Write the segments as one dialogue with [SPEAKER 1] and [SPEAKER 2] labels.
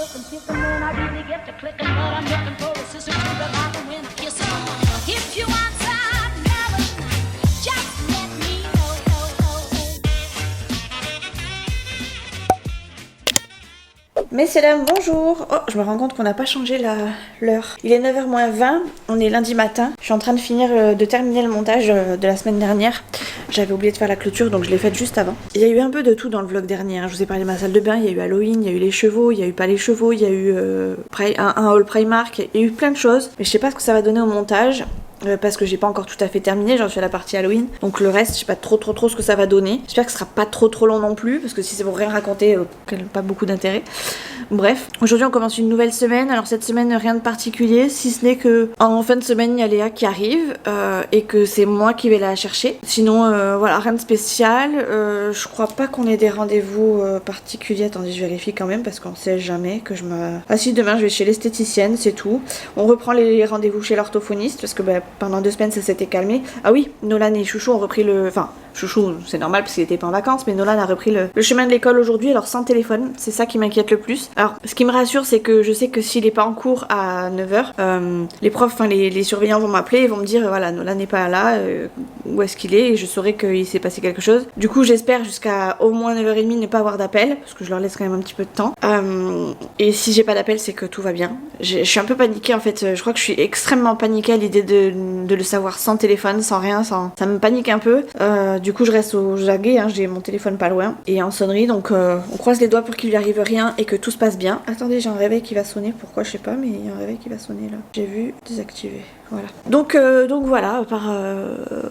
[SPEAKER 1] looking, kissing when I really get to clicking, but I'm looking for a sister to the bottom when I kiss her. If you want some melon, just let me know.
[SPEAKER 2] Messieurs, dames, bonjour. Oh, je me rends compte qu'on n'a pas changé l'heure. Il est 9h moins 20, on est lundi matin. Je suis en train de terminer le montage de la semaine dernière. J'avais oublié de faire la clôture, donc je l'ai faite juste avant. Il y a eu un peu de tout dans le vlog dernier. Je vous ai parlé de ma salle de bain, il y a eu Halloween, il y a eu les chevaux, il y a eu pas les chevaux, il y a eu un haul Primark, il y a eu plein de choses. Mais je sais pas ce que ça va donner au montage. Parce que j'ai pas encore tout à fait terminé, j'en suis à la partie Halloween. Donc le reste, je sais pas trop ce que ça va donner. J'espère que ce sera pas trop long non plus, parce que si c'est pour rien raconter, pas beaucoup d'intérêt. Bref, aujourd'hui on commence une nouvelle semaine. Alors cette semaine, rien de particulier, si ce n'est que en fin de semaine, il y a Léa qui arrive et que c'est moi qui vais la chercher. Sinon, voilà, rien de spécial. Je crois pas qu'on ait des rendez-vous particuliers. Attendez, je vérifie quand même, parce qu'on sait jamais que je me... Ah si, demain je vais chez l'esthéticienne, c'est tout. On reprend les rendez-vous chez l'orthophoniste, parce que pendant 2 semaines ça s'était calmé. Ah oui, Nolan et Chouchou ont repris le... Enfin, Chouchou c'est normal parce qu'il était pas en vacances, mais Nolan a repris le chemin de l'école aujourd'hui, alors sans téléphone. C'est ça qui m'inquiète le plus. Alors ce qui me rassure, c'est que je sais que s'il est pas en cours à 9h, les profs, enfin les surveillants vont m'appeler et vont me dire voilà, Nolan n'est pas là, où est-ce qu'il est, et je saurai qu'il s'est passé quelque chose. Du coup j'espère jusqu'à au moins 9h30 ne pas avoir d'appel, parce que je leur laisse quand même un petit peu de temps. Et si j'ai pas d'appel, c'est que tout va bien. Je suis un peu paniquée en fait, je crois que je suis extrêmement paniquée à l'idée de le savoir sans téléphone, sans rien, ça me panique un peu. Du coup je reste aux aguets, hein, j'ai mon téléphone pas loin et en sonnerie, donc on croise les doigts pour qu'il lui arrive rien et que tout se passe bien. Attendez, j'ai un réveil qui va sonner, pourquoi je sais pas, mais il y a un réveil qui va sonner là. J'ai vu désactiver. Voilà. Donc voilà,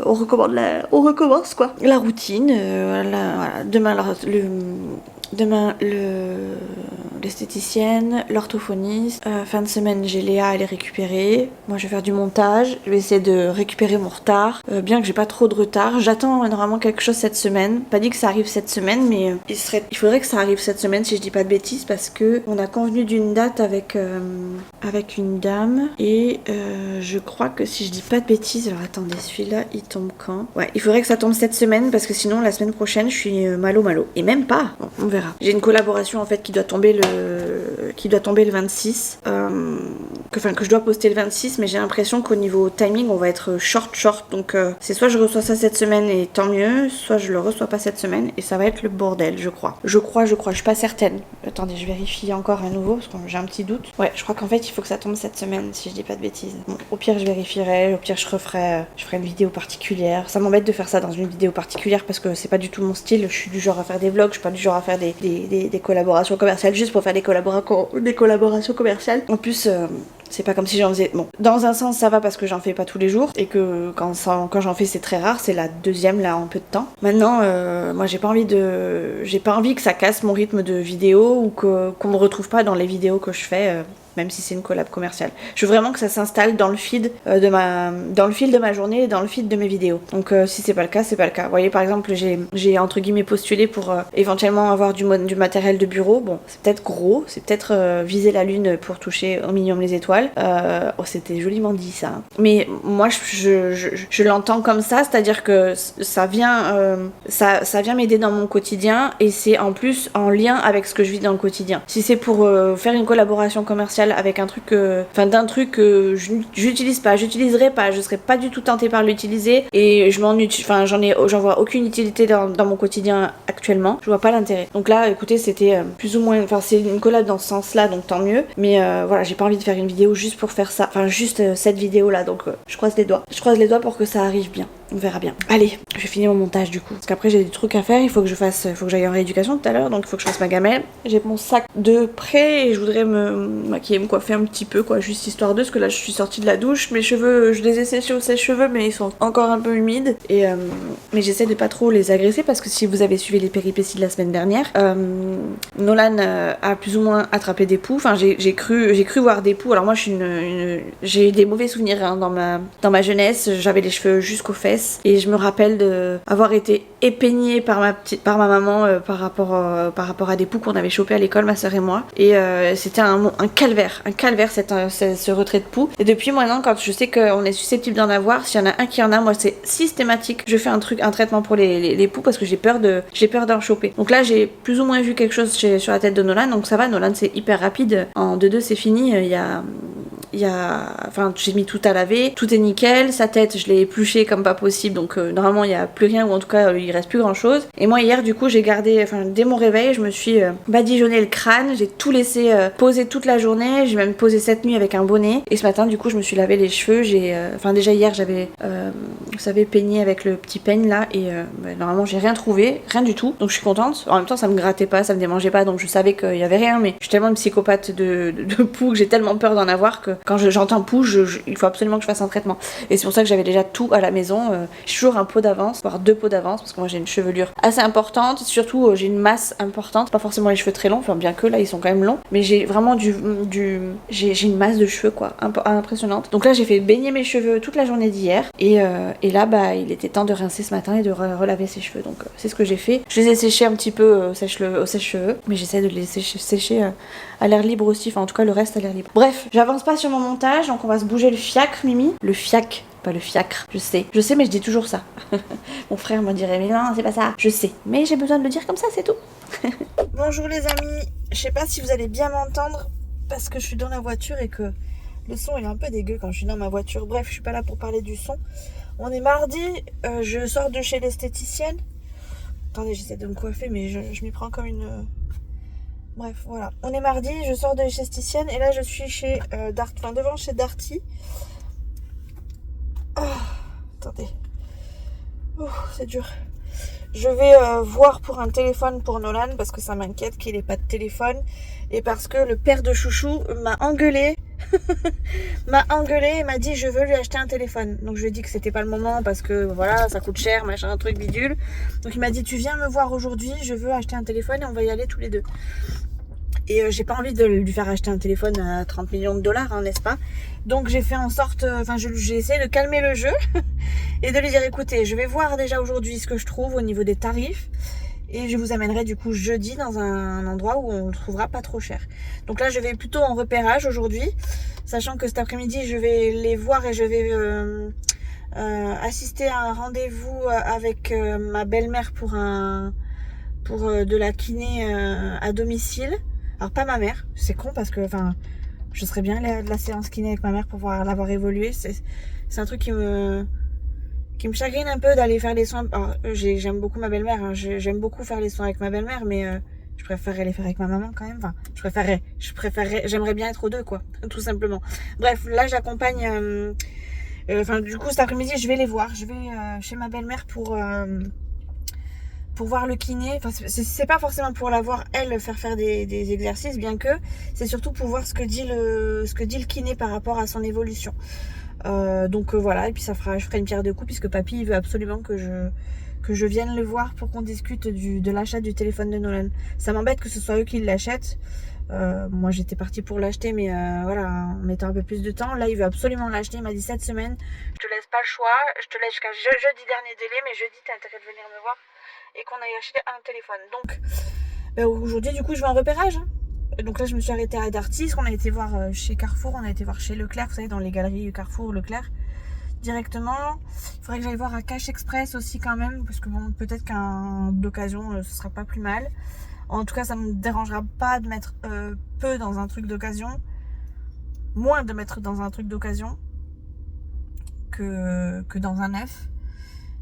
[SPEAKER 2] on recommence quoi. La routine, voilà. Demain l'esthéticienne, l'orthophoniste. Fin de semaine j'ai Léa à les récupérer. Moi je vais faire du montage. Je vais essayer de récupérer mon retard. Bien que j'ai pas trop de retard. J'attends normalement quelque chose cette semaine. Pas dit que ça arrive cette semaine, mais il faudrait que ça arrive cette semaine si je dis pas de bêtises, parce que on a convenu d'une date avec une dame et je crois que si je dis pas de bêtises, alors attendez, celui-là il tombe quand? Ouais, il faudrait que ça tombe cette semaine, parce que sinon la semaine prochaine je suis malo. Et même pas, bon, on verra. J'ai une collaboration en fait qui doit tomber le 26, que je dois poster le 26, mais j'ai l'impression qu'au niveau timing on va être short, donc c'est soit je reçois ça cette semaine et tant mieux, soit je le reçois pas cette semaine et ça va être le bordel, je crois, je suis pas certaine. Attendez, je vérifie encore à nouveau parce que j'ai un petit doute. Ouais, je crois qu'en fait il faut que ça tombe cette semaine si je dis pas de bêtises. Bon, au pire je vérifierai, au pire je ferai une vidéo particulière. Ça m'embête de faire ça dans une vidéo particulière parce que c'est pas du tout mon style. Je suis du genre à faire des vlogs, je suis pas du genre à faire des collaborations commerciales juste pour faire des collaborations commerciales. En plus c'est pas comme si j'en faisais... Bon, dans un sens ça va parce que j'en fais pas tous les jours et que quand j'en fais c'est très rare, c'est la deuxième là en peu de temps. Maintenant moi j'ai pas envie que ça casse mon rythme de vidéo ou qu'on me retrouve pas dans les vidéos que je fais, même si c'est une collab commerciale. Je veux vraiment que ça s'installe dans le feed de ma journée et dans le feed de mes vidéos. Donc si c'est pas le cas, c'est pas le cas. Vous voyez, par exemple, j'ai entre guillemets postulé pour éventuellement avoir du matériel de bureau. Bon, c'est peut-être gros, c'est peut-être viser la lune pour toucher au minimum les étoiles. Oh, c'était joliment dit ça. Mais moi, je l'entends comme ça, c'est-à-dire que ça vient m'aider dans mon quotidien et c'est en plus en lien avec ce que je vis dans le quotidien. Si c'est pour faire une collaboration commerciale avec un truc d'un truc que j'utiliserai pas, je serais pas du tout tentée par l'utiliser et j'en vois aucune utilité dans mon quotidien actuellement, je vois pas l'intérêt. Donc là écoutez, c'était plus ou moins, c'est une collab dans ce sens là, donc tant mieux, mais voilà, j'ai pas envie de faire une vidéo juste pour faire ça, juste cette vidéo là, donc je croise les doigts pour que ça arrive bien. On verra bien. Allez, je vais finir mon montage du coup. Parce qu'après j'ai des trucs à faire, il faut que j'aille en rééducation tout à l'heure, donc il faut que je fasse ma gamelle. J'ai mon sac de prêt et je voudrais me maquiller, me coiffer un petit peu quoi, juste histoire de, parce que là je suis sortie de la douche, mes cheveux, je les ai séchés au sèche-cheveux mais ils sont encore un peu humides et mais j'essaie de pas trop les agresser parce que si vous avez suivi les péripéties de la semaine dernière, Nolan a plus ou moins attrapé des poux, enfin j'ai cru voir des poux. Alors moi j'ai eu des mauvais souvenirs hein, dans ma jeunesse, j'avais les cheveux jusqu'aux fesses. tristesse. Et je me rappelle d'avoir été épeignée par ma maman par rapport à des poux qu'on avait chopés à l'école, ma soeur et moi. Et c'était un calvaire ce retrait de poux. Et depuis maintenant, quand je sais qu'on est susceptible d'en avoir, s'il y en a un qui en a, moi c'est systématique. Je fais un traitement pour les poux parce que j'ai peur d'en choper. Donc là, j'ai plus ou moins vu quelque chose sur la tête de Nolan, donc ça va. Nolan, c'est hyper rapide. En 2-2, c'est fini. Enfin, j'ai mis tout à laver, tout est nickel. Sa tête, je l'ai épluchée comme pas possible, donc normalement il n'y a plus rien, ou en tout cas il reste plus grand chose. Et moi hier, du coup, j'ai gardé, dès mon réveil, je me suis badigeonné le crâne, j'ai tout laissé poser toute la journée, j'ai même posé cette nuit avec un bonnet. Et ce matin, du coup, je me suis lavé les cheveux. Déjà hier, j'avais, vous savez, peigné avec le petit peigne là, et normalement j'ai rien trouvé, rien du tout, donc je suis contente. En même temps, ça me grattait pas, ça me démangeait pas, donc je savais qu'il y avait rien, mais je suis tellement une psychopathe de poux que j'ai tellement peur d'en avoir que quand j'entends poux, il faut absolument que je fasse un traitement. Et c'est pour ça que j'avais déjà tout à la maison. J'ai toujours un pot d'avance, voire 2 pots d'avance, parce que moi j'ai une chevelure assez importante. Surtout, j'ai une masse importante, pas forcément les cheveux très longs, enfin bien que là ils sont quand même longs, mais j'ai vraiment j'ai une masse de cheveux quoi, impressionnante. Donc là j'ai fait baigner mes cheveux toute la journée d'hier, et là il était temps de rincer ce matin et de relaver ses cheveux. Donc c'est ce que j'ai fait. Je les ai séchés un petit peu au sèche-cheveux, mais j'essaie de les sécher à l'air libre aussi, enfin en tout cas le reste à l'air libre. Bref, j'avance pas sur mon montage, donc on va se bouger le fiacre, Mimi. Le fiac, pas le fiacre, je sais, mais je dis toujours ça. Mon frère me dirait, mais non, c'est pas ça. Je sais, mais j'ai besoin de le dire comme ça, c'est tout. Bonjour les amis, je sais pas si vous allez bien m'entendre, parce que je suis dans la voiture et que le son il est un peu dégueu quand je suis dans ma voiture. Bref, je suis pas là pour parler du son. On est mardi, je sors de chez l'esthéticienne. Attendez, j'essaie de me coiffer, mais je m'y prends comme une... Bref, voilà. On est mardi, je sors de l'esthéticienne et là je suis chez devant chez Darty. Oh, attendez. Oh, c'est dur. Je vais voir pour un téléphone pour Nolan parce que ça m'inquiète qu'il ait pas de téléphone et parce que le père de Chouchou m'a engueulé. Et m'a dit je veux lui acheter un téléphone. Donc je lui ai dit que c'était pas le moment parce que voilà, ça coûte cher, machin, un truc bidule. Donc il m'a dit tu viens me voir aujourd'hui, je veux acheter un téléphone et on va y aller tous les deux. Et j'ai pas envie de lui faire acheter un téléphone à 30 millions de dollars, hein, n'est-ce pas? Donc j'ai fait en sorte, j'ai essayé de calmer le jeu et de lui dire écoutez, je vais voir déjà aujourd'hui ce que je trouve au niveau des tarifs. Et je vous amènerai du coup jeudi dans un endroit où on le trouvera pas trop cher. Donc là je vais plutôt en repérage aujourd'hui, sachant que cet après-midi je vais les voir et je vais assister à un rendez-vous avec ma belle-mère pour de la kiné à domicile. Alors pas ma mère, c'est con parce que je serais bien de la séance kiné avec ma mère pour l'avoir évolué. C'est un truc qui me chagrine un peu d'aller faire les soins. Alors, j'aime beaucoup ma belle-mère, hein. J'aime beaucoup faire les soins avec ma belle-mère, mais je préférerais les faire avec ma maman quand même. J'aimerais bien être aux deux, quoi, tout simplement. Bref, là j'accompagne. Du coup, cet après-midi, je vais les voir. Je vais chez ma belle-mère pour voir le kiné. C'est pas forcément pour la voir elle faire des exercices, bien que c'est surtout pour voir ce que dit le kiné par rapport à son évolution. Voilà, et puis je ferai une pierre deux coups puisque papy il veut absolument que je vienne le voir pour qu'on discute de l'achat du téléphone de Nolan. Ça m'embête que ce soit eux qui l'achètent. Moi j'étais partie pour l'acheter, mais voilà, en mettant un peu plus de temps. Là il veut absolument l'acheter, il m'a dit cette semaine je te laisse pas le choix, je te laisse jusqu'à jeudi dernier délai, mais jeudi t'as intérêt de venir me voir et qu'on aille acheter un téléphone. Donc aujourd'hui du coup je vais en repérage, hein. Donc là je me suis arrêtée à Darty, parce qu'on a été voir chez Carrefour, on a été voir chez Leclerc, vous savez, dans les galeries Carrefour, Leclerc directement. Il faudrait que j'aille voir à Cash Express aussi quand même, parce que bon, peut-être qu'un d'occasion ce sera pas plus mal. En tout cas ça me dérangera pas de mettre peu dans un truc d'occasion, moins de mettre dans un truc d'occasion que dans un neuf.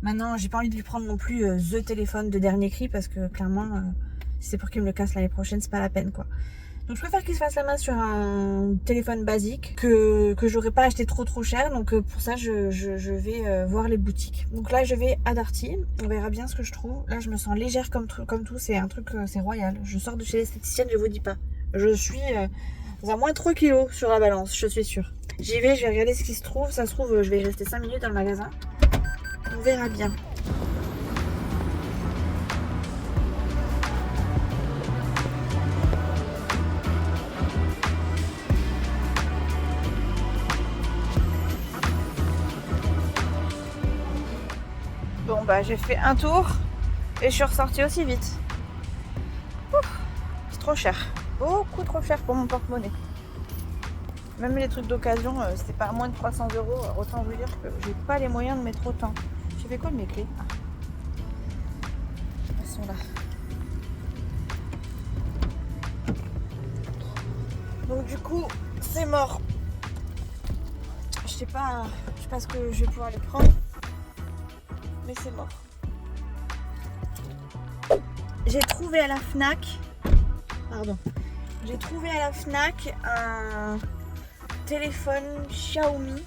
[SPEAKER 2] Maintenant j'ai pas envie de lui prendre non plus the téléphone de dernier cri, parce que clairement si c'est pour qu'il me le casse l'année prochaine, c'est pas la peine, quoi. Donc je préfère qu'il se fasse la main sur un téléphone basique que j'aurais pas acheté trop cher. Donc pour ça je vais voir les boutiques. Donc là je vais à Darty, on verra bien ce que je trouve. Là je me sens légère comme tout, c'est un truc, c'est royal. Je sors de chez l'esthéticienne, je vous dis pas. Je suis à moins 3 kilos sur la balance, je suis sûre. J'y vais, je vais regarder ce qui se trouve. Ça se trouve je vais rester 5 minutes dans le magasin. On verra bien. bah j'ai fait un tour et je suis ressortie aussi vite. Ouf, c'est trop cher. Beaucoup trop cher pour mon porte-monnaie. Même les trucs d'occasion, c'était pas à moins de 300 €. Autant vous dire que j'ai pas les moyens de mettre autant. J'ai fait quoi de mes clés? Elles sont là. Donc du coup, c'est mort. Je sais pas ce que je vais pouvoir les prendre. Mais c'est mort. J'ai trouvé à la Fnac. Pardon. J'ai trouvé à la Fnac un téléphone Xiaomi.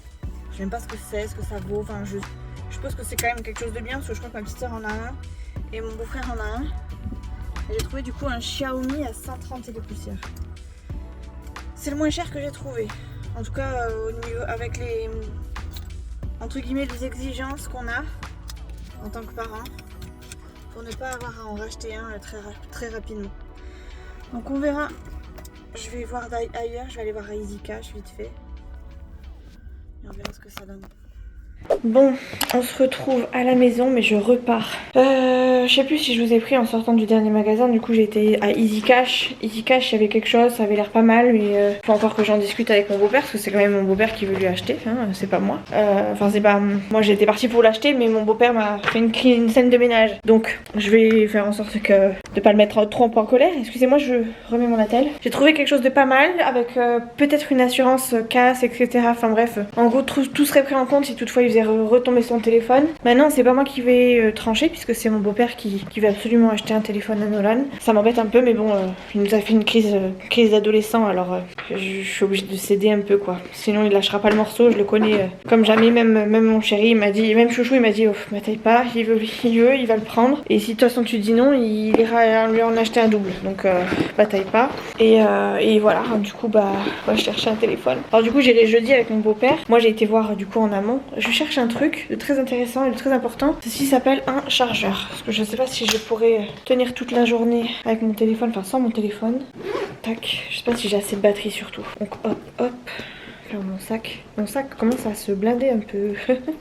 [SPEAKER 2] Je sais même pas ce que c'est, ce que ça vaut. Enfin, je suppose que c'est quand même quelque chose de bien parce que je crois que ma petite soeur en a un et mon beau-frère en a un. Et j'ai trouvé du coup un Xiaomi à 130 et des poussières. C'est le moins cher que j'ai trouvé. En tout cas, au niveau, avec les entre guillemets les exigences qu'on a en tant que parents pour ne pas avoir à en racheter un très rapidement. Donc on verra. Je vais voir ailleurs, je vais aller voir à Easy Cash vite fait. Et on verra ce que ça donne. Bon, on se retrouve à la maison, mais je repars. Je sais plus si je vous ai pris en sortant du dernier magasin. Du coup, j'ai été à Easy Cash. Easy Cash, il y avait quelque chose, ça avait l'air pas mal, mais faut encore que j'en discute avec mon beau-père, parce que c'est quand même mon beau-père qui veut lui acheter, hein, c'est pas moi. Enfin, c'est pas moi, j'étais partie pour l'acheter, mais mon beau-père m'a fait une scène de ménage. Donc, je vais faire en sorte de pas le mettre trop en colère. Excusez-moi, je remets mon attel. J'ai trouvé quelque chose de pas mal, avec peut-être une assurance casse, etc. Enfin bref, en gros, tout serait pris en compte si toutefois il faisait retomber son téléphone. Maintenant, c'est pas moi qui vais trancher, puisque c'est mon beau-père qui veut absolument acheter un téléphone à Nolan. Ça m'embête un peu, mais bon, il nous a fait une crise d'adolescent, alors je suis obligée de céder un peu, quoi. Sinon, il lâchera pas le morceau, je le connais comme jamais. Même mon chéri, il m'a dit, même Chouchou, il m'a dit, oh, m'attaille pas, il veut, il va le prendre. Et si de toute façon tu dis non, il ira lui en acheter un double. Donc, bataille pas. Et voilà, du coup, bah, je cherchais un téléphone. Alors, du coup, j'irai jeudi avec mon beau-père. Moi, j'ai été voir, du coup, en amont. Je cherche un truc de très intéressant et de très important. Ceci s'appelle un chargeur. Parce que je sais pas si je pourrais tenir toute la journée avec mon téléphone, enfin sans mon téléphone. Tac, je sais pas si j'ai assez de batterie surtout. Donc hop, hop. Là, mon sac commence à se blinder un peu.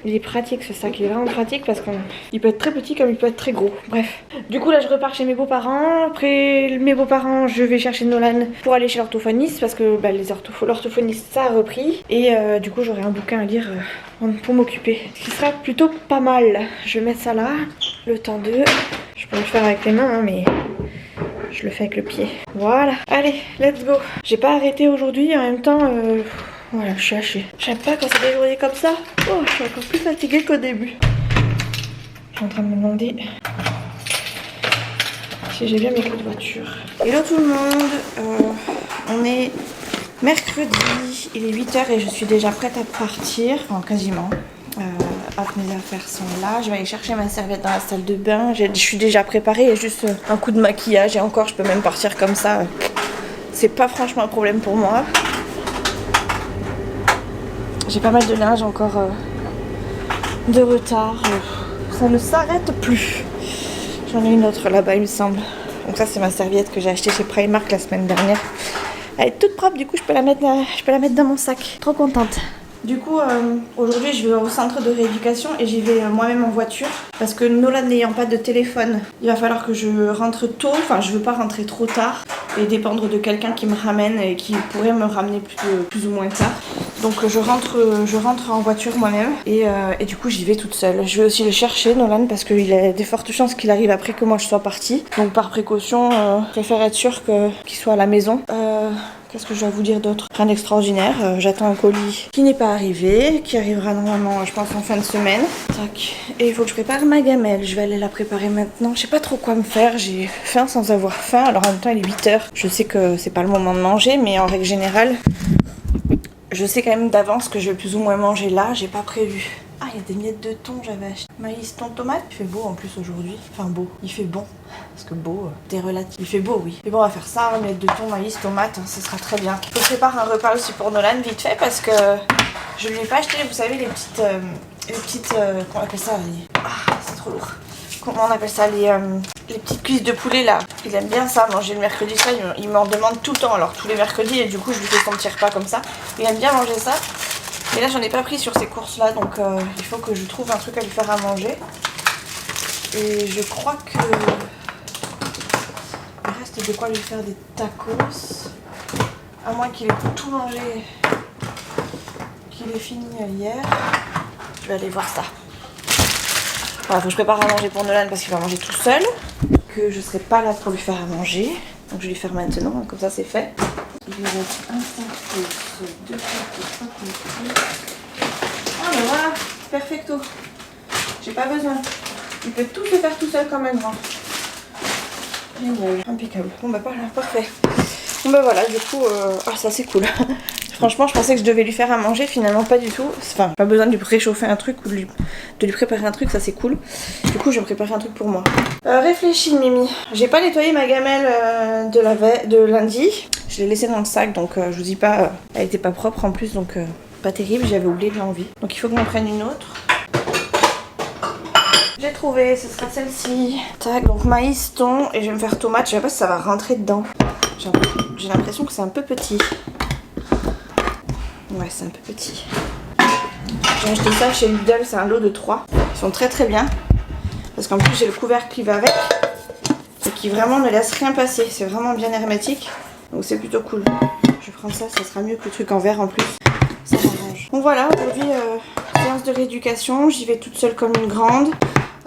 [SPEAKER 2] Il est pratique ce sac, il est vraiment pratique parce qu'il peut être très petit comme il peut être très gros. Bref. Du coup là je repars chez mes beaux-parents. Après mes beaux-parents je vais chercher Nolan pour aller chez l'orthophoniste parce que bah, l'orthophoniste ça a repris. Et du coup j'aurai un bouquin à lire pour m'occuper. Ce qui sera plutôt pas mal. Je vais mettre ça là. Le temps de... Je peux le faire avec les mains hein, mais... Je le fais avec le pied. Voilà. Allez, let's go. J'ai pas arrêté aujourd'hui en même temps... Voilà, je suis hachée. J'aime pas quand c'est des journées comme ça. Oh, je suis encore plus fatiguée qu'au début. Je suis en train de me demander si j'ai bien mes clés de voiture. Hello tout le monde. On est mercredi. Il est 8h et je suis déjà prête à partir. Enfin, quasiment. Mes affaires sont là. Je vais aller chercher ma serviette dans la salle de bain. Je suis déjà préparée. Il y a juste un coup de maquillage. Et encore, je peux même partir comme ça. C'est pas franchement un problème pour moi. J'ai pas mal de linge encore de retard. Ça ne s'arrête plus. J'en ai une autre là-bas, il me semble. Donc ça, c'est ma serviette que j'ai achetée chez Primark la semaine dernière. Elle est toute propre, du coup, je peux la mettre dans mon sac. Trop contente. Du coup, aujourd'hui, je vais au centre de rééducation et j'y vais moi-même en voiture. Parce que Nolan n'ayant pas de téléphone, il va falloir que je rentre tôt. Enfin, je veux pas rentrer trop tard et dépendre de quelqu'un qui me ramène et qui pourrait me ramener plus ou moins tard. Donc je rentre en voiture moi-même et du coup j'y vais toute seule. Je vais aussi le chercher Nolan parce qu'il a des fortes chances qu'il arrive après que moi je sois partie. Donc par précaution, je préfère être sûre qu'il soit à la maison. Qu'est-ce que je dois vous dire d'autre? Rien d'extraordinaire. J'attends un colis qui n'est pas arrivé, qui arrivera normalement je pense en fin de semaine. Tac. Et il faut que je prépare ma gamelle. Je vais aller la préparer maintenant. Je sais pas trop quoi me faire. J'ai faim sans avoir faim. Alors en même temps il est 8h. Je sais que c'est pas le moment de manger mais en règle générale... Je sais quand même d'avance que je vais plus ou moins manger là, j'ai pas prévu. Ah, il y a des miettes de thon, j'avais acheté. Maïs, thon, tomate. Il fait beau en plus aujourd'hui. Enfin beau, il fait bon. Parce que beau, t'es relatif. Il fait beau, oui. Mais bon, on va faire ça, miettes de thon, maïs, tomate, hein, ce sera très bien. Je prépare un repas aussi pour Nolan vite fait parce que je lui ai pas acheté, vous savez, les petites comment on appelle ça Ah, c'est trop lourd. Comment on appelle ça les petites cuisses de poulet là. Il aime bien ça, manger le mercredi, ça il m'en demande tout le temps, alors tous les mercredis et du coup je lui fais son petit repas comme ça. Il aime bien manger ça. Mais là j'en ai pas pris sur ces courses là donc il faut que je trouve un truc à lui faire à manger. Et je crois que il reste de quoi lui faire des tacos. À moins qu'il ait tout mangé, qu'il ait fini hier. Je vais aller voir ça. Voilà, faut que je prépare à manger pour Nolan parce qu'il va manger tout seul. Que je serai pas là pour lui faire à manger. Donc je vais lui faire maintenant, comme ça c'est fait. Il lui reste un tacos, 2 tacos, 3 tacos. Ah ben voilà, perfecto. J'ai pas besoin. Il peut tout se faire tout seul comme un grand. Génial, impeccable. Bon bah voilà, parfait. Bon bah voilà, du coup, ça c'est cool. Franchement, je pensais que je devais lui faire à manger, finalement pas du tout. Enfin, pas besoin de lui réchauffer un truc ou de lui préparer un truc, ça c'est cool. Du coup, je vais me préparer un truc pour moi. Réfléchis, Mimi. J'ai pas nettoyé ma gamelle de lundi. Je l'ai laissée dans le sac, donc je vous dis pas, elle était pas propre en plus, donc pas terrible, j'avais oublié, j'ai envie. Donc il faut que j'en prenne une autre. J'ai trouvé, ce sera celle-ci. Tac, donc maïs, thon, et je vais me faire tomate. Je sais pas si ça va rentrer dedans. J'ai l'impression que c'est un peu petit. Ouais, c'est un peu petit. J'ai acheté ça chez Lidl, c'est un lot de 3. Ils sont très très bien. Parce qu'en plus j'ai le couvercle qui va avec. Et qui vraiment ne laisse rien passer. C'est vraiment bien hermétique. Donc c'est plutôt cool. Je vais prendre ça, ça sera mieux que le truc en verre en plus. Ça m'arrange. Donc voilà, aujourd'hui, séance de rééducation. J'y vais toute seule comme une grande.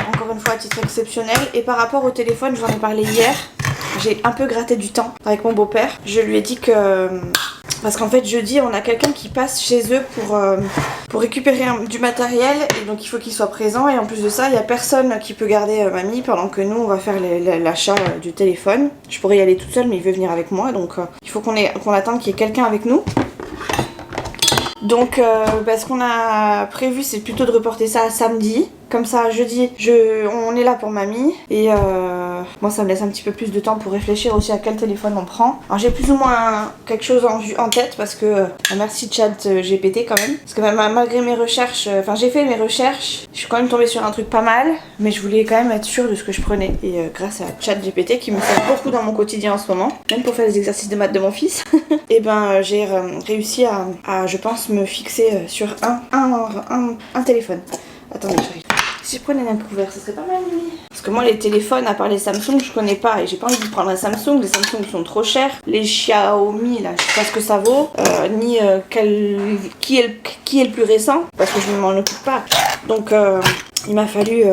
[SPEAKER 2] Encore une fois à titre exceptionnel. Et par rapport au téléphone, j'en ai parlé hier. J'ai un peu gratté du temps avec mon beau-père. Je lui ai dit que... Parce qu'en fait jeudi on a quelqu'un qui passe chez eux pour récupérer du matériel. Et donc il faut qu'il soit présent. Et en plus de ça il n'y a personne qui peut garder mamie pendant que nous on va faire l'achat du téléphone. Je pourrais y aller toute seule mais il veut venir avec moi. Donc il faut qu'on attende qu'il y ait quelqu'un avec nous. Donc ce qu'on a prévu c'est plutôt de reporter ça à samedi. Comme ça jeudi on est là pour mamie. Et moi ça me laisse un petit peu plus de temps pour réfléchir aussi à quel téléphone on prend. Alors j'ai plus ou moins quelque chose en tête parce que merci Chat GPT quand même. Parce que malgré mes recherches, j'ai fait mes recherches, je suis quand même tombée sur un truc pas mal. Mais je voulais quand même être sûre de ce que je prenais. Et grâce à Chat GPT qui me sert beaucoup dans mon quotidien en ce moment, même pour faire les exercices de maths de mon fils, et j'ai réussi à je pense me fixer sur un téléphone. Attendez, j'arrive. Si je prenais un couvert, ce serait pas mal, lui. Parce que moi, les téléphones, à part les Samsung, je connais pas. Et j'ai pas envie de prendre un Samsung. Les Samsung sont trop chers. Les Xiaomi, là, je sais pas ce que ça vaut. Ni qui est le plus récent. Parce que je ne m'en occupe pas. Donc, il m'a fallu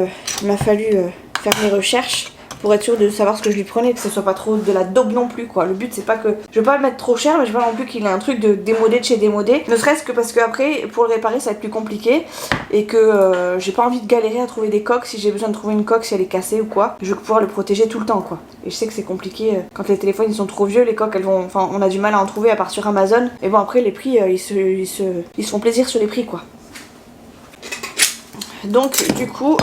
[SPEAKER 2] faire mes recherches pour être sûre de savoir ce que je lui prenais, que ce soit pas trop de la daube non plus quoi. Le but c'est pas que je veux pas le mettre trop cher, mais je veux pas non plus qu'il ait un truc de démodé de chez démodé, ne serait-ce que parce que après pour le réparer ça va être plus compliqué et que j'ai pas envie de galérer à trouver des coques si j'ai besoin de trouver une coque si elle est cassée ou quoi. Je veux pouvoir le protéger tout le temps quoi. Et je sais que c'est compliqué quand les téléphones ils sont trop vieux, les coques on a du mal à en trouver à part sur Amazon. Et bon après les prix ils se font plaisir sur les prix quoi. Donc du coup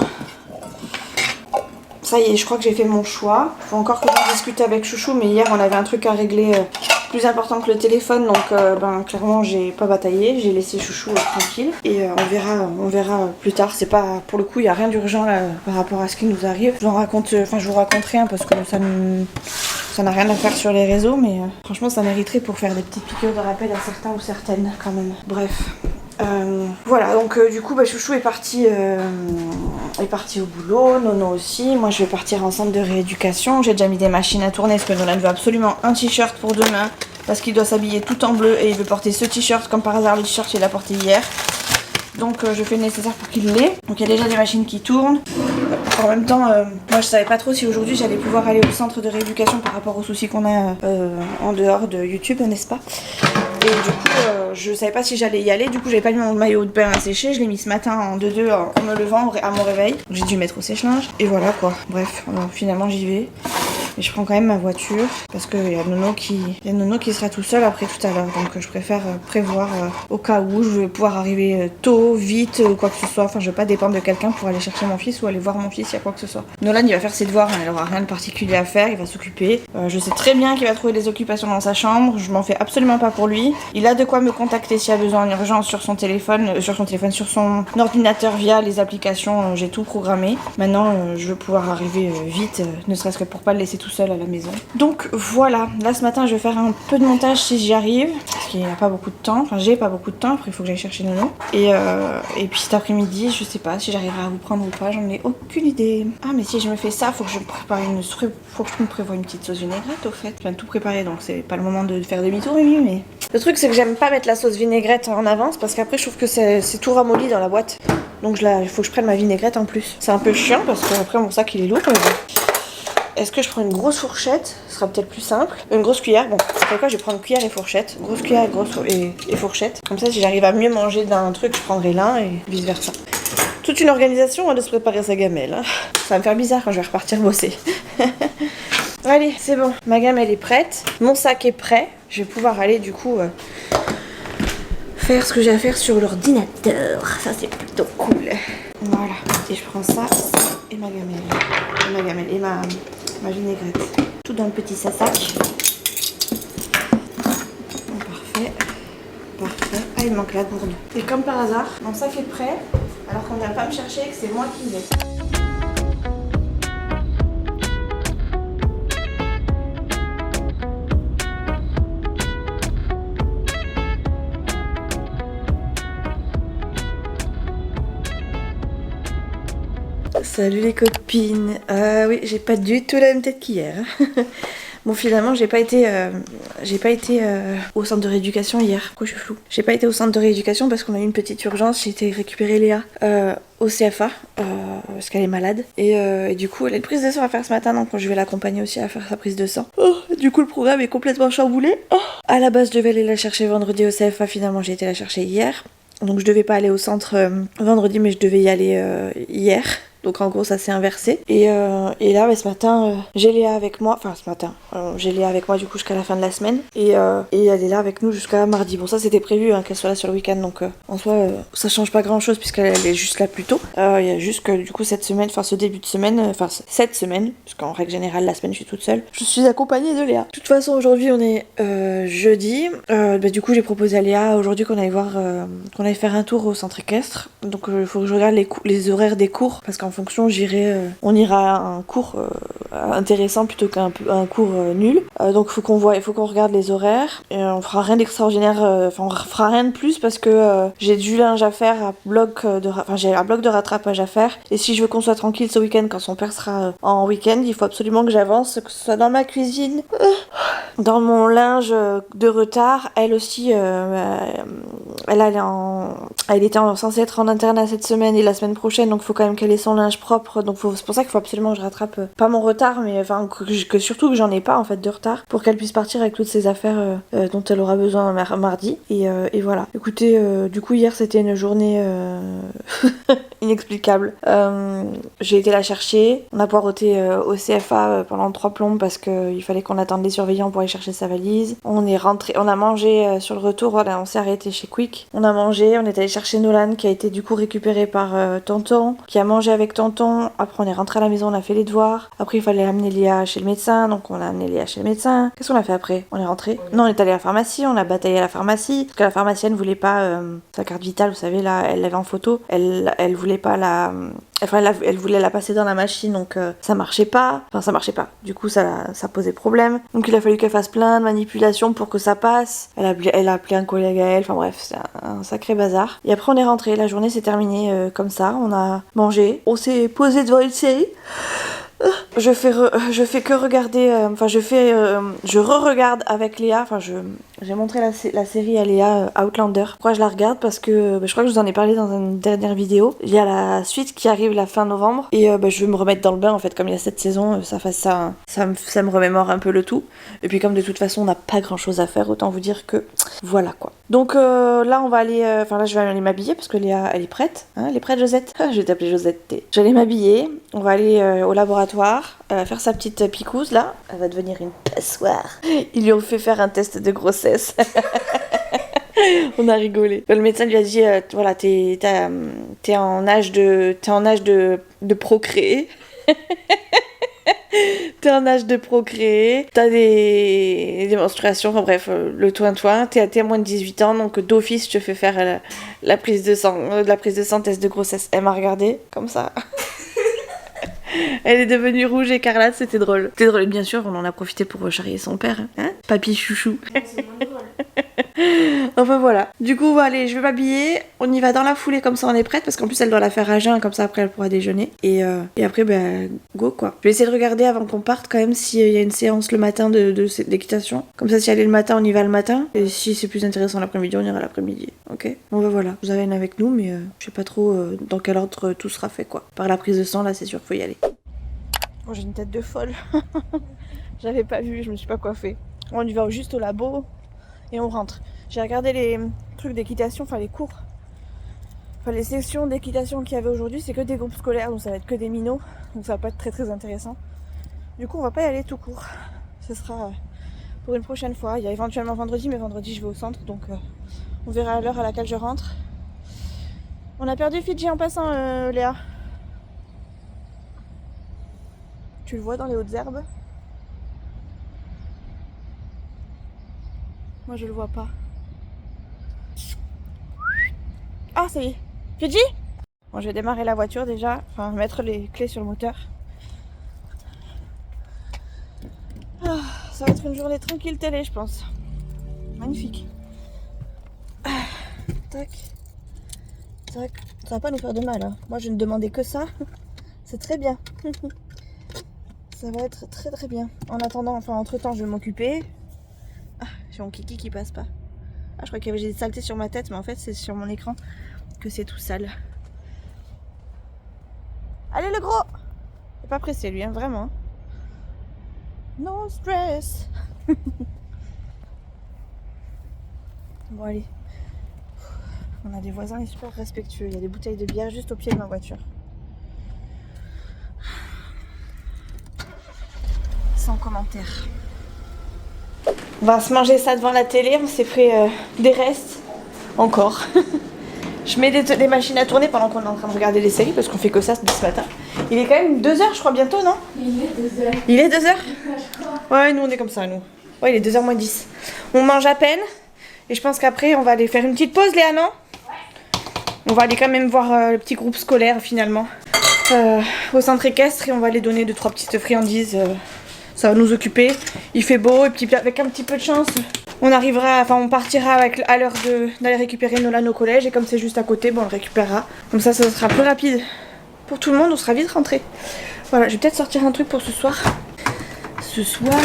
[SPEAKER 2] ça y est, je crois que j'ai fait mon choix. Faut encore que j'en discute avec Chouchou, mais hier on avait un truc à régler plus important que le téléphone, donc clairement j'ai pas bataillé, j'ai laissé Chouchou tranquille. Et on verra plus tard. C'est pas, pour le coup, il y a rien d'urgent là par rapport à ce qui nous arrive. Je vous raconte rien parce que ça n'a rien à faire sur les réseaux, mais franchement ça mériterait pour faire des petites piqûres de rappel à certains ou certaines quand même. Bref. Voilà, donc du coup Chouchou est parti au boulot, Nono aussi. Moi je vais partir en centre de rééducation. J'ai déjà mis des machines à tourner parce que Nolan veut absolument un t-shirt pour demain parce qu'il doit s'habiller tout en bleu et il veut porter ce t-shirt. Comme par hasard le t-shirt il l'a porté hier. Donc je fais le nécessaire pour qu'il l'ait. Donc il y a déjà des machines qui tournent. En même temps, moi je savais pas trop si aujourd'hui j'allais pouvoir aller au centre de rééducation par rapport aux soucis qu'on a en dehors de YouTube, n'est-ce pas? Et du coup, je savais pas si j'allais y aller. Du coup, j'avais pas mis mon maillot de bain à sécher. Je l'ai mis ce matin en 2-2 en me levant à mon réveil. J'ai dû le mettre au sèche-linge. Et voilà quoi. Bref, finalement j'y vais. Et je prends quand même ma voiture parce qu'il y a Nono qui sera tout seul après tout à l'heure. Donc je préfère prévoir au cas où je vais pouvoir arriver tôt, vite ou quoi que ce soit. Enfin, je veux pas dépendre de quelqu'un pour aller chercher mon fils ou aller voir mon fils s'il y a quoi que ce soit. Nolan il va faire ses devoirs, il aura rien de particulier à faire, il va s'occuper. Je sais très bien qu'il va trouver des occupations dans sa chambre. Je m'en fais absolument pas pour lui. Il a de quoi me contacter s'il y a besoin en urgence sur son son ordinateur via les applications. J'ai tout programmé. Maintenant, je veux pouvoir arriver vite, ne serait-ce que pour pas le laisser tout tout seul à la maison. Donc voilà, là ce matin je vais faire un peu de montage si j'y arrive, parce qu'il n'y a pas beaucoup de temps, enfin j'ai pas beaucoup de temps, après il faut que j'aille chercher Nono. Et puis cet après-midi, je sais pas si j'arriverai à vous prendre ou pas, j'en ai aucune idée. Ah mais si je me fais ça, faut que je me prévoie une petite sauce vinaigrette au fait. Je viens de tout préparer donc c'est pas le moment de faire demi-tour mais... Le truc c'est que j'aime pas mettre la sauce vinaigrette en avance parce qu'après je trouve que c'est tout ramolli dans la boîte. Donc il faut que je prenne ma vinaigrette en plus. C'est un peu chiant parce qu'après mon sac il est lourd. Mais bon. Est-ce que je prends une grosse fourchette? Ce sera peut-être plus simple. Une grosse cuillère. Bon, c'est quoi? Je vais prendre cuillère et fourchette. Grosse cuillère et fourchette. Comme ça, si j'arrive à mieux manger d'un truc, je prendrai l'un et vice versa. Toute une organisation de se préparer sa gamelle. Hein. Ça va me faire bizarre quand je vais repartir bosser. Allez, c'est bon. Ma gamelle est prête. Mon sac est prêt. Je vais pouvoir aller du coup faire ce que j'ai à faire sur l'ordinateur. Ça, c'est plutôt cool. Voilà. Et je prends ça et ma gamelle. Et ma vinaigrette. Tout dans le petit sac. Parfait. Parfait. Ah, il me manque la gourde. Et comme par hasard, mon sac est prêt. Alors qu'on vient pas me chercher et que c'est moi qui l'ai. Salut les copines. Oui, j'ai pas du tout la même tête qu'hier. Bon, finalement, j'ai pas été au centre de rééducation hier. Pourquoi je suis floue? J'ai pas été au centre de rééducation parce qu'on a eu une petite urgence. J'ai été récupérer Léa au CFA parce qu'elle est malade. Et du coup, elle a une prise de sang à faire ce matin, donc je vais l'accompagner aussi à faire sa prise de sang. Du coup, le programme est complètement chamboulé. À la base, je devais aller la chercher vendredi au CFA. Finalement, j'ai été la chercher hier. Donc, je devais pas aller au centre vendredi, mais je devais y aller hier. Donc en gros ça s'est inversé. Et là ce matin j'ai Léa avec moi. Enfin ce matin j'ai Léa avec moi du coup jusqu'à la fin de la semaine. Et elle est là avec nous jusqu'à mardi. Bon ça c'était prévu qu'elle soit là sur le week-end. Donc en soi ça change pas grand chose puisqu'elle est juste là plus tôt. Il y a juste que du coup cette semaine, enfin ce début de semaine, cette semaine, parce qu'en règle générale la semaine je suis toute seule, je suis accompagnée de Léa. De toute façon aujourd'hui on est jeudi. Du coup j'ai proposé à Léa aujourd'hui qu'on aille faire un tour au centre équestre. Donc il faut que je regarde les horaires des cours parce qu'en fonction on ira à un cours intéressant plutôt qu'un cours nul. Donc il faut qu'on regarde les horaires. Et on fera rien d'extraordinaire, on fera rien de plus parce que j'ai du linge à faire, j'ai un bloc de rattrapage à faire. Et si je veux qu'on soit tranquille ce week-end quand son père sera en week-end, il faut absolument que j'avance, que ce soit dans ma cuisine, dans mon linge de retard. Elle aussi, elle était censée être en internat cette semaine et la semaine prochaine, donc il faut quand même qu'elle ait son linge propre. Donc c'est pour ça qu'il faut absolument que je rattrape pas mon retard, mais que surtout que j'en ai pas en fait de retard pour qu'elle puisse partir avec toutes ses affaires dont elle aura besoin mardi. Et voilà. Écoutez, du coup hier c'était une journée inexplicable. J'ai été la chercher. On a poireauté au CFA pendant 3 plombes parce qu'il fallait qu'on attende les surveillants pour aller chercher sa valise. On est rentré, on a mangé sur le retour. Voilà, on s'est arrêté chez Quick. On a mangé, on est allé chercher Nolan qui a été du coup récupéré par tonton, qui a mangé avec tonton. Après on est rentré à la maison, on a fait les devoirs. Après il fallait amener Léa chez le médecin, donc on a amené Léa chez le médecin. Qu'est-ce qu'on a fait après? On est rentré. Non, on est allé à la pharmacie, on a bataillé à la pharmacie parce que la pharmacienne voulait pas sa carte vitale, vous savez là, elle l'avait en photo. Elle voulait pas elle voulait la passer dans la machine, donc ça marchait pas. Enfin, ça marchait pas. Du coup, ça posait problème. Donc, il a fallu qu'elle fasse plein de manipulations pour que ça passe. Elle a appelé un collègue à elle. Enfin, bref, c'est un sacré bazar. Et après, on est rentré. La journée s'est terminée comme ça. On a mangé. On s'est posé devant une série. Je fais que regarder, je re-regarde avec Léa, j'ai montré la série à Léa, Outlander. Pourquoi je la regarde? Parce que je crois que je vous en ai parlé dans une dernière vidéo. Il y a la suite qui arrive la fin novembre et je veux me remettre dans le bain en fait, comme il y a cette saison, ça me remémore un peu le tout. Et puis comme de toute façon on n'a pas grand chose à faire, autant vous dire que voilà quoi. Donc là on va aller, là je vais aller m'habiller parce que Léa elle est prête, hein, elle est prête Josette. Je vais t'appeler Josette. Je vais aller m'habiller, on va aller au laboratoire, faire sa petite picouse là, elle va devenir une passoire. Ils lui ont fait faire un test de grossesse. On a rigolé. Le médecin lui a dit voilà, t'es en âge de procréer. T'es en âge de procréer, t'as des menstruations, enfin bref, le toin-toin, t'es à moins de 18 ans, donc d'office je te fais faire la prise de sang, test de grossesse. Elle m'a regardé comme ça. Elle est devenue rouge écarlate, c'était drôle. C'était drôle, bien sûr, on en a profité pour charrier son père. Hein, papy chouchou. Enfin voilà. Du coup, voilà, allez, je vais m'habiller. On y va dans la foulée, comme ça on est prête. Parce qu'en plus, elle doit la faire à jeun, comme ça après elle pourra déjeuner. Et après, ben, go quoi. Je vais essayer de regarder avant qu'on parte quand même s'il y a une séance le matin d'équitation. Comme ça, si elle est le matin, on y va le matin. Et si c'est plus intéressant l'après-midi, on ira l'après-midi. Ok? Bon, ben voilà. Vous avez une avec nous, mais je sais pas trop dans quel ordre tout sera fait quoi. Par la prise de sang, là, c'est sûr qu'il faut y aller. Oh, j'ai une tête de folle. J'avais pas vu, je me suis pas coiffée. On y va juste au labo et on rentre. J'ai regardé les trucs d'équitation, enfin les cours. Enfin les sessions d'équitation qu'il y avait aujourd'hui, c'est que des groupes scolaires, donc ça va être que des minots. Donc ça va pas être très très intéressant. Du coup on va pas y aller tout court. Ce sera pour une prochaine fois. Il y a éventuellement vendredi, mais vendredi je vais au centre, donc on verra à l'heure à laquelle je rentre. On a perdu Fidji en passant, Léa. Tu le vois dans les hautes herbes? Moi je le vois pas. Ah ça y est. Fidji? Bon, je vais démarrer la voiture déjà, enfin mettre les clés sur le moteur. Ah, ça va être une journée tranquille télé je pense. Magnifique. Ah, tac. Tac. Ça va pas nous faire de mal hein. Moi je ne demandais que ça. C'est très bien. Ça va être très très bien. En attendant, enfin entre temps je vais m'occuper. Ah, j'ai mon kiki qui passe pas. Ah, je crois qu'il y avait des saletés sur ma tête, mais en fait c'est sur mon écran que c'est tout sale. Allez le gros! C'est pas pressé lui, hein, vraiment. No stress. Bon allez. On a des voisins super respectueux. Il y a des bouteilles de bière juste au pied de ma voiture. Sans commentaire. On va se manger ça devant la télé. On s'est fait des restes. Encore. Je mets des machines à tourner pendant qu'on est en train de regarder les séries parce qu'on fait que ça ce matin. Il est quand même 2h je crois bientôt, non?
[SPEAKER 3] Il est 2h.
[SPEAKER 2] Il est 2h?
[SPEAKER 3] Je crois.
[SPEAKER 2] Ouais, nous on est comme ça, nous. Ouais, il est 2h moins 10. On mange à peine. Et je pense qu'après on va aller faire une petite pause, Léa, non? Ouais. On va aller quand même voir le petit groupe scolaire finalement. Au centre équestre et on va aller donner 2-3 petites friandises. Ça va nous occuper. Il fait beau et puis avec un petit peu de chance, on arrivera, enfin on partira à l'heure d'aller récupérer Nolan au collège et comme c'est juste à côté, bon on le récupérera. Comme ça sera plus rapide pour tout le monde, on sera vite rentré. Voilà, je vais peut-être sortir un truc pour ce soir. Ce soir,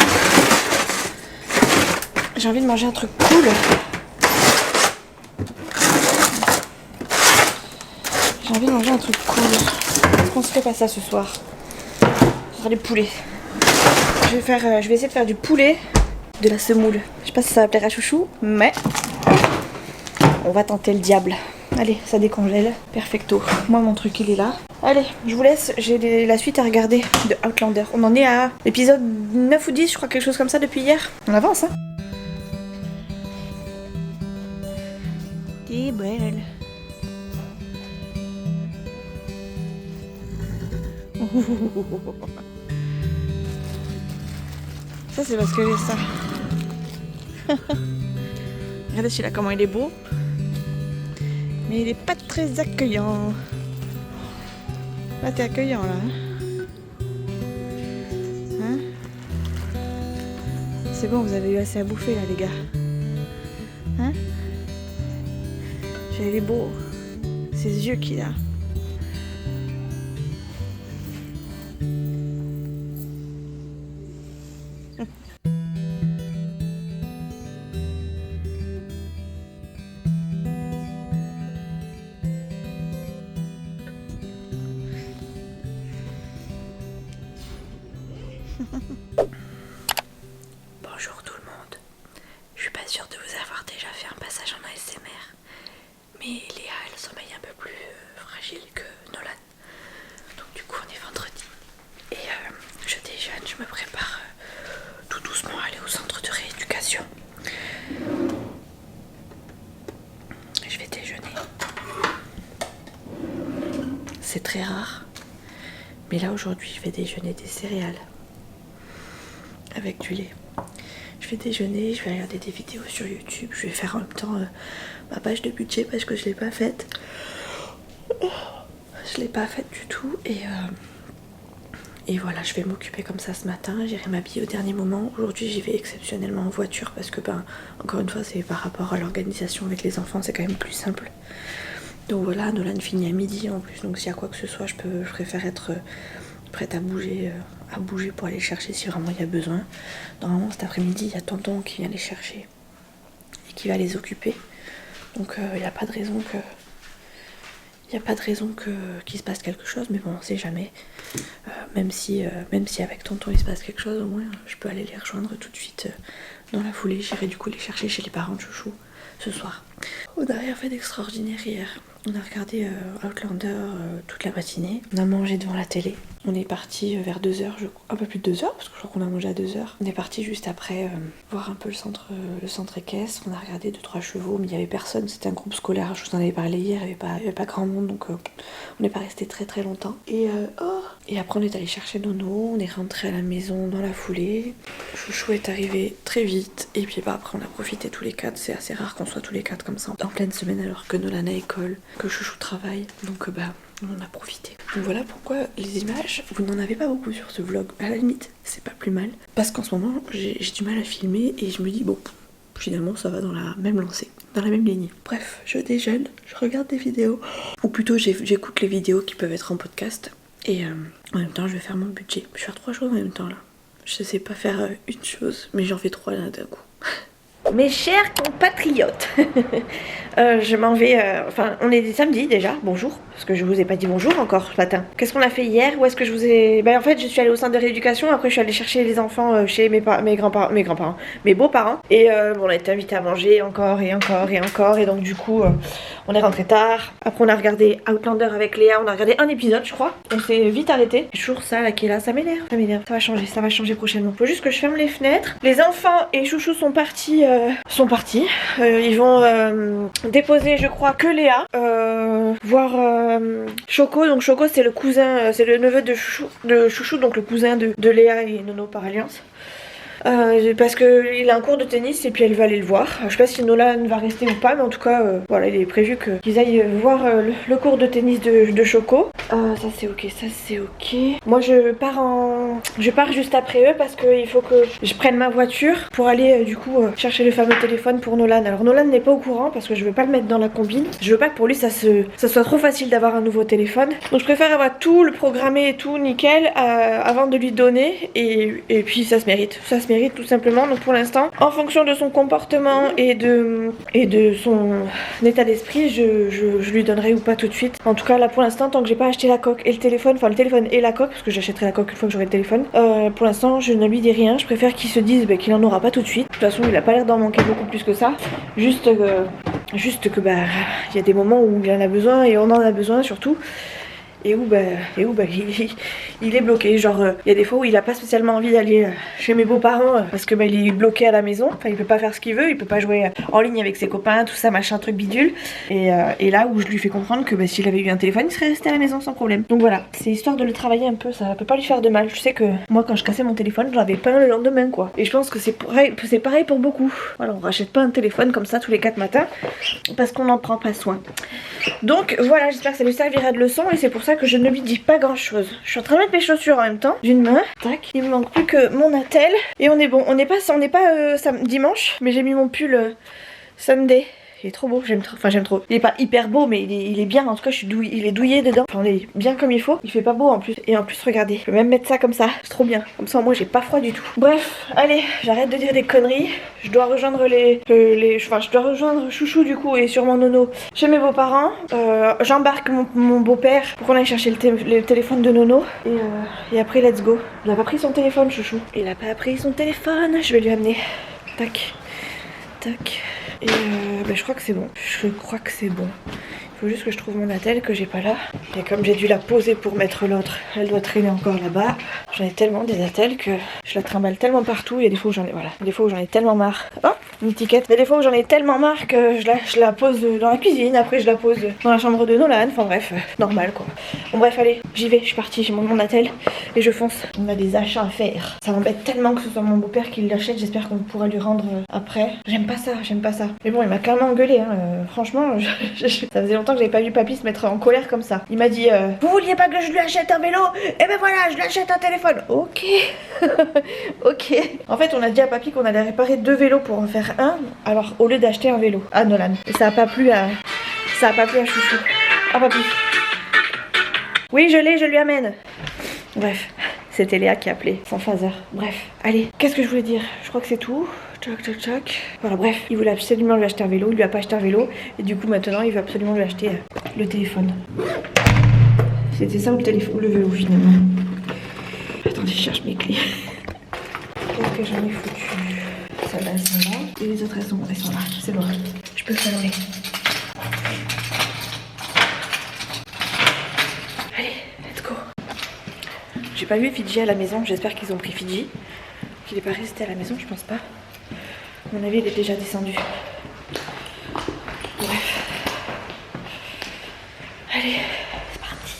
[SPEAKER 2] j'ai envie de manger un truc cool. J'ai envie de manger un truc cool. Est-ce qu'on se fait pas ça ce soir? Ce sera des poulets. Je vais essayer de faire du poulet, de la semoule. Je sais pas si ça va plaire à Chouchou, mais on va tenter le diable. Allez, ça décongèle. Perfecto. Moi, mon truc, il est là. Allez, je vous laisse. J'ai la suite à regarder de Outlander. On en est à l'épisode 9 ou 10, je crois, quelque chose comme ça depuis hier. On avance, hein. T'es belle. Ça c'est parce que j'ai ça. Regardez celui-là comment il est beau. Mais il est pas très accueillant. Là t'es accueillant là. Hein? C'est bon, vous avez eu assez à bouffer là les gars. Hein? Il est beau. Ses yeux qu'il a. Bonjour tout le monde. Je suis pas sûre de vous avoir déjà fait un passage en ASMR, mais Léa elle sommeille un peu plus fragile que Nolan. Donc du coup on est vendredi et je déjeune, je me prépare tout doucement à aller au centre de rééducation. Je vais déjeuner. C'est très rare, mais là aujourd'hui je vais déjeuner des céréales avec du lait. Je vais déjeuner, je vais regarder des vidéos sur YouTube, je vais faire en même temps ma page de budget parce que je l'ai pas faite. Je l'ai pas faite du tout et Et voilà, je vais m'occuper comme ça ce matin, j'irai m'habiller au dernier moment. Aujourd'hui j'y vais exceptionnellement en voiture parce que encore une fois c'est par rapport à l'organisation avec les enfants, c'est quand même plus simple. Donc voilà, Nolan finit à midi en plus, donc s'il y a quoi que ce soit je préfère être prête à bouger pour aller chercher si vraiment il y a besoin. Normalement cet après-midi il y a tonton qui vient les chercher et qui va les occuper. Donc il n'y a pas de raison qu'il se passe quelque chose, mais bon on sait jamais. Même si avec tonton il se passe quelque chose, au moins je peux aller les rejoindre tout de suite dans la foulée. J'irai du coup les chercher chez les parents de chouchou ce soir. On n'a rien fait d'extraordinaire hier. On a regardé Outlander toute la matinée. On a mangé devant la télé. On est parti vers 2h, un peu plus de 2h, parce que je crois qu'on a mangé à 2h. On est parti juste après voir un peu le centre équestre. On a regardé 2-3 chevaux, mais il n'y avait personne. C'était un groupe scolaire, je vous en avais parlé hier, il n'y avait pas grand monde, donc on n'est pas resté très très longtemps. Et après on est allé chercher Nono, on est rentré à la maison dans la foulée. Chouchou est arrivé très vite, et puis après on a profité tous les 4. C'est assez rare qu'on soit tous les 4 comme ça, en pleine semaine, alors que Nolan a école, que Chouchou travaille, donc on en a profité. Donc voilà pourquoi les images, vous n'en avez pas beaucoup sur ce vlog. À la limite, c'est pas plus mal. Parce qu'en ce moment, j'ai du mal à filmer et je me dis, bon, finalement ça va dans la même lancée, dans la même lignée. Bref, je déjeune, je regarde des vidéos. Ou plutôt, j'écoute les vidéos qui peuvent être en podcast. Et en même temps, je vais faire mon budget. Je vais faire 3 choses en même temps là. Je sais pas faire une chose, mais j'en fais 3 là d'un coup. Mes chers compatriotes, je m'en vais, on est samedi déjà, bonjour, parce que je vous ai pas dit bonjour encore ce matin. Qu'est-ce qu'on a fait hier? Où est-ce que je vous ai... en fait je suis allée au centre de rééducation, après je suis allée chercher les enfants chez mes grands-parents, mes beaux-parents. Et on a été invités à manger encore, et donc du coup on est rentré tard. Après on a regardé Outlander avec Léa, on a regardé un épisode je crois, on s'est vite arrêté. Toujours ça là qui est là, ça m'énerve, ça va changer prochainement. Faut juste que je ferme les fenêtres. Les enfants et Chouchou sont partis. Ils vont déposer je crois que Léa, voir Choco. Donc Choco c'est le cousin, c'est le neveu de Chouchou, donc le cousin de Léa et Nono par alliance. Parce qu'il a un cours de tennis et puis elle va aller le voir. Je sais pas si Nolan va rester ou pas, mais en tout cas voilà, il est prévu qu'ils aillent voir le cours de tennis de Choco. Ça c'est ok. Moi je pars juste après eux parce qu'il faut que je prenne ma voiture pour aller du coup chercher le fameux téléphone pour Nolan. Alors Nolan n'est pas au courant parce que je veux pas le mettre dans la combine. Je veux pas que pour lui ça soit trop facile d'avoir un nouveau téléphone. Donc je préfère avoir tout le programmé et tout nickel avant de lui donner, et puis ça se mérite tout simplement. Donc pour l'instant, en fonction de son comportement et de son état d'esprit, je lui donnerai ou pas tout de suite. En tout cas là pour l'instant, tant que j'ai pas acheté la coque et le téléphone, enfin le téléphone et la coque, parce que j'achèterai la coque une fois que j'aurai le téléphone, pour l'instant je ne lui dis rien. Je préfère qu'il se dise qu'il en aura pas tout de suite. De toute façon il a pas l'air d'en manquer beaucoup plus que ça. Juste que il y a des moments où il en a besoin, et on en a besoin surtout. Et où il est bloqué. Genre il y a des fois où il a pas spécialement envie d'aller chez mes beaux-parents parce que il est bloqué à la maison. Enfin il peut pas faire ce qu'il veut, il peut pas jouer en ligne avec ses copains, tout ça machin truc bidule. Et là où je lui fais comprendre que s'il avait eu un téléphone, il serait resté à la maison sans problème. Donc voilà, c'est histoire de le travailler un peu, ça peut pas lui faire de mal. Je sais que moi quand je cassais mon téléphone, j'en avais pas un le lendemain quoi. Et je pense que c'est pareil pour beaucoup. Voilà, on rachète pas un téléphone comme ça tous les 4 matins parce qu'on n'en prend pas soin. Donc voilà, j'espère que ça lui servira de leçon, et c'est pour ça que je ne lui dis pas grand chose. Je suis en train de mettre mes chaussures en même temps d'une main. Tac. Il me manque plus que mon attel et on est bon. On n'est pas dimanche, mais j'ai mis mon pull Sunday. Il est trop beau, j'aime trop. Il est pas hyper beau, mais il est bien. En tout cas, il est douillé dedans. Enfin, on est bien comme il faut. Il fait pas beau en plus. Et en plus, regardez, je peux même mettre ça comme ça. C'est trop bien. Comme ça, moi, j'ai pas froid du tout. Bref, allez, j'arrête de dire des conneries. Je dois rejoindre je dois rejoindre Chouchou du coup et sûrement Nono chez mes beaux-parents. J'embarque mon beau-père pour qu'on aille chercher le téléphone de Nono. Et après, let's go. Il a pas pris son téléphone, Chouchou. Il a pas pris son téléphone. Je vais lui amener. Tac. Et je crois que c'est bon. Il faut juste que je trouve mon attel que j'ai pas là. Et comme j'ai dû la poser pour mettre l'autre, elle doit traîner encore là-bas. J'en ai tellement des attelles que je la trimballe tellement partout. Il y a des fois où j'en ai, voilà, des fois où j'en ai tellement marre. Oh, une étiquette. Il y a des fois où j'en ai tellement marre que je la pose dans la cuisine. Après, je la pose dans la chambre de Nolan. Enfin bref, normal quoi. Bon bref, allez, j'y vais. Je suis partie. J'ai mon attelle et je fonce. On a des achats à faire. Ça m'embête tellement que ce soit mon beau-père qui l'achète. J'espère qu'on pourra lui rendre après. J'aime pas ça, j'aime pas ça. Mais bon, il m'a clairement engueulé. Hein. Franchement, ça faisait longtemps que j'avais pas vu papy se mettre en colère comme ça. Il m'a dit vous vouliez pas que je lui achète un vélo? Et ben voilà, je lui achète un téléphone. Ok. Ok. En fait, on a dit à papy qu'on allait réparer 2 vélos pour en faire un. Alors, au lieu d'acheter un vélo à Nolan. Et ça a pas plu à Chouchou. Ah papy. Oui, je l'ai, je lui amène. Bref, c'était Léa qui appelait, sans phaser. Bref, allez, qu'est-ce que je voulais dire? Je crois que c'est tout. Tchac, tchac, tchac. Voilà, bref, il voulait absolument lui acheter un vélo, il lui a pas acheté un vélo. Et du coup, maintenant, il veut absolument lui acheter le téléphone. C'était ça ou le téléphone, ou le vélo finalement. Attendez, je cherche mes clés. Qu'est-ce que j'en ai foutu? Celles-là, elles sont là. Et les autres, elles sont là. C'est bon. Je peux fermer. Allez, let's go. J'ai pas vu Fidji à la maison. J'espère qu'ils ont pris Fidji. Qu'il est pas resté à la maison, je pense pas. À mon avis, il est déjà descendu. Bref. Allez, c'est parti.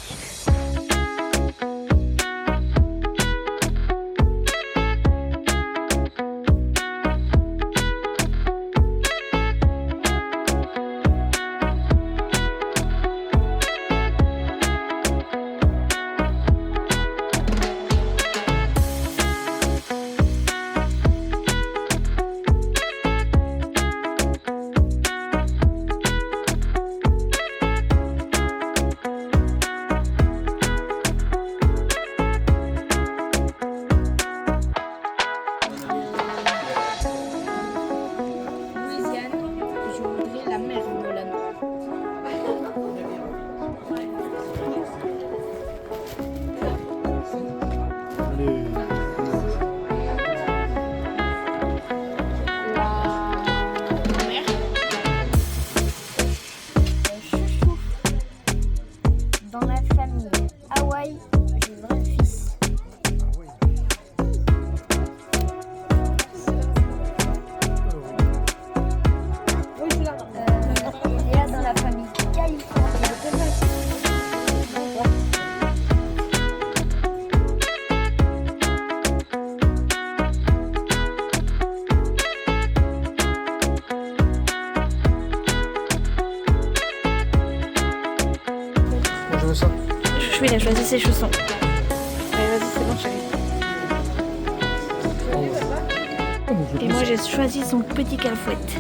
[SPEAKER 4] Dans ma famille, Hawaï, j'aimerais un fils. Léa dans la famille, Californie.
[SPEAKER 2] Chouchou, il a choisi ses chaussons. Allez, vas-y, c'est bon, chérie. Et moi, j'ai choisi son petit calfouette.